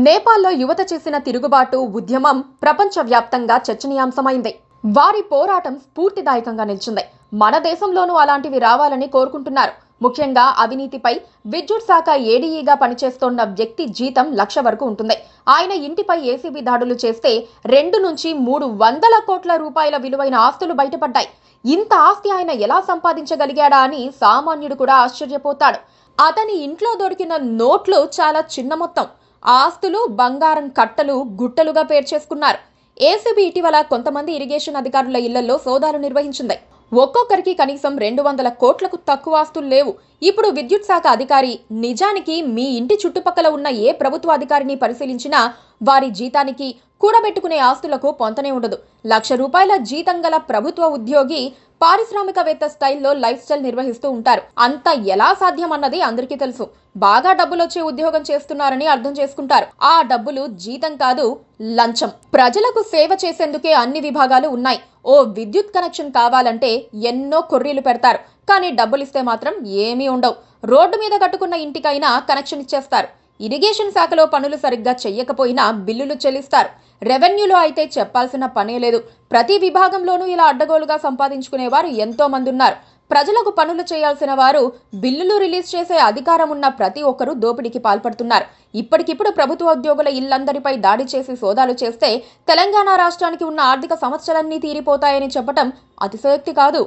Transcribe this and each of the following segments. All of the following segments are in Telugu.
నేపాల్లో యువత చేసిన తిరుగుబాటు ఉద్యమం ప్రపంచవ్యాప్తంగా చర్చనీయాంశమైంది. వారి పోరాటం స్ఫూర్తిదాయకంగా నిలిచింది. మన దేశంలోనూ అలాంటివి రావాలని కోరుకుంటున్నారు. ముఖ్యంగా అవినీతిపై విద్యుత్ శాఖ ఏడీఈగా పనిచేస్తోన్న వ్యక్తి జీతం 1,00,000 వరకు ఉంటుంది. ఆయన ఇంటిపై ఏసీబీ దాడులు చేస్తే 2 నుంచి 300 కోట్ల రూపాయల విలువైన ఆస్తులు బయటపడ్డాయి. ఇంత ఆస్తి ఆయన ఎలా సంపాదించగలిగాడా అని సామాన్యుడు కూడా ఆశ్చర్యపోతాడు. అతని ఇంట్లో దొరికిన నోట్లు చాలా చిన్న మొత్తం. ఆస్తులు బంగారం కట్టలు గుట్టలుగా పేర్చేసుకున్నారు. ఏసీబీ ఇటీవల కొంతమంది ఇరిగేషన్ అధికారుల ఇళ్లలో సోదాలు నిర్వహించింది. ఒక్కొక్కరికి కనీసం 200 కోట్లకు తక్కువ ఆస్తులు లేవు. ఇప్పుడు విద్యుత్ శాఖ అధికారి నిజానికి మీ ఇంటి చుట్టుపక్కల ఉన్న ఏ ప్రభుత్వ అధికారిని పరిశీలించినా వారి జీతానికి కూడబెట్టుకునే ఆస్తులకు పొంతనే ఉండదు. 1,00,000 రూపాయల జీతం గల ప్రభుత్వ ఉద్యోగి పారిశ్రామికవేత్త స్టైల్లో లైఫ్ స్టైల్ నిర్వహిస్తూ ఉంటారు. అంత ఎలా సాధ్యం అన్నది అందరికీ తెలుసు. బాగా డబ్బులొచ్చే ఉద్యోగం చేస్తున్నారని అర్థం చేసుకుంటారు. ఆ డబ్బులు జీతం కాదు, లంచం. ప్రజలకు సేవ చేసేందుకే అన్ని విభాగాలు ఉన్నాయి. ఓ విద్యుత్ కనెక్షన్ కావాలంటే ఎన్నో కొర్రీలు పెడతారు. కానీ డబ్బులిస్తే మాత్రం ఏమీ ఉండవు. రోడ్డు మీద కట్టుకున్న ఇంటికైనా కనెక్షన్ ఇచ్చేస్తారు. ఇరిగేషన్ శాఖలో పనులు సరిగ్గా చెయ్యకపోయినా బిల్లులు చెల్లిస్తారు. రెవెన్యూలో అయితే చెప్పాల్సిన పనే లేదు. ప్రతి విభాగంలోనూ ఇలా అడ్డగోలుగా సంపాదించుకునేవారు ఎంతో మంది ఉన్నారు. ప్రజలకు పనులు చేయాల్సిన వారు బిల్లులు రిలీజ్ చేసే అధికారం ఉన్న ప్రతి ఒక్కరూ దోపిడీకి పాల్పడుతున్నారు. ఇప్పటికిప్పుడు ప్రభుత్వ ఉద్యోగుల ఇళ్లందరిపై దాడి చేసి సోదాలు చేస్తే తెలంగాణ రాష్ట్రానికి ఉన్న ఆర్థిక సమస్యలన్నీ తీరిపోతాయని చెప్పటం అతిశయోక్తి కాదు.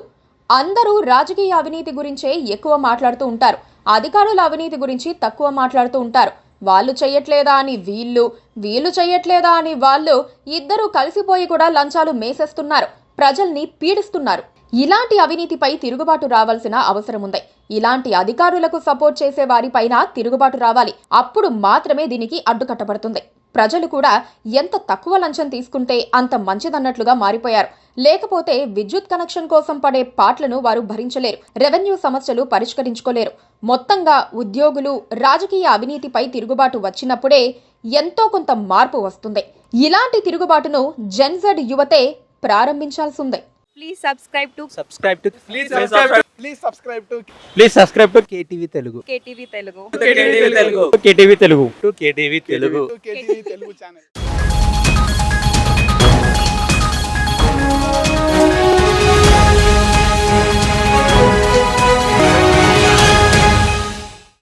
అందరూ రాజకీయ అవినీతి గురించే ఎక్కువ మాట్లాడుతూ ఉంటారు. అధికారుల అవినీతి గురించి తక్కువ మాట్లాడుతూ ఉంటారు. వాళ్ళు చెయ్యట్లేదా అని వీళ్ళు చెయ్యట్లేదా అని వాళ్ళు, ఇద్దరూ కలిసిపోయి కూడా లంచాలు మేసేస్తున్నారు. ప్రజల్ని పీడిస్తున్నారు. ఇలాంటి అవినీతిపై తిరుగుబాటు రావాల్సిన అవసరం ఉంది. ఇలాంటి అధికారులకు సపోర్ట్ చేసే వారిపైన తిరుగుబాటు రావాలి. అప్పుడు మాత్రమే దీనికి అడ్డుకట్టబడుతుంది. ప్రజలు కూడా ఎంత తక్కువ లంచం తీసుకుంటే అంత మంచిదన్నట్లుగా మారిపోయారు. లేకపోతే విద్యుత్ కనెక్షన్ కోసం పడే పాట్లను వారు భరించలేరు. రెవెన్యూ సమస్యలు పరిష్కరించుకోలేరు. మొత్తంగా ఉద్యోగులు రాజకీయ అవినీతిపై తిరుగుబాటు వచ్చినప్పుడే ఎంతో కొంత మార్పు వస్తుంది. ఇలాంటి తిరుగుబాటును Gen Z యువతే ప్రారంభించాల్సిందే. Please subscribe to KTV Telugu. KTV Telugu. KTV Telugu. KTV Telugu channel.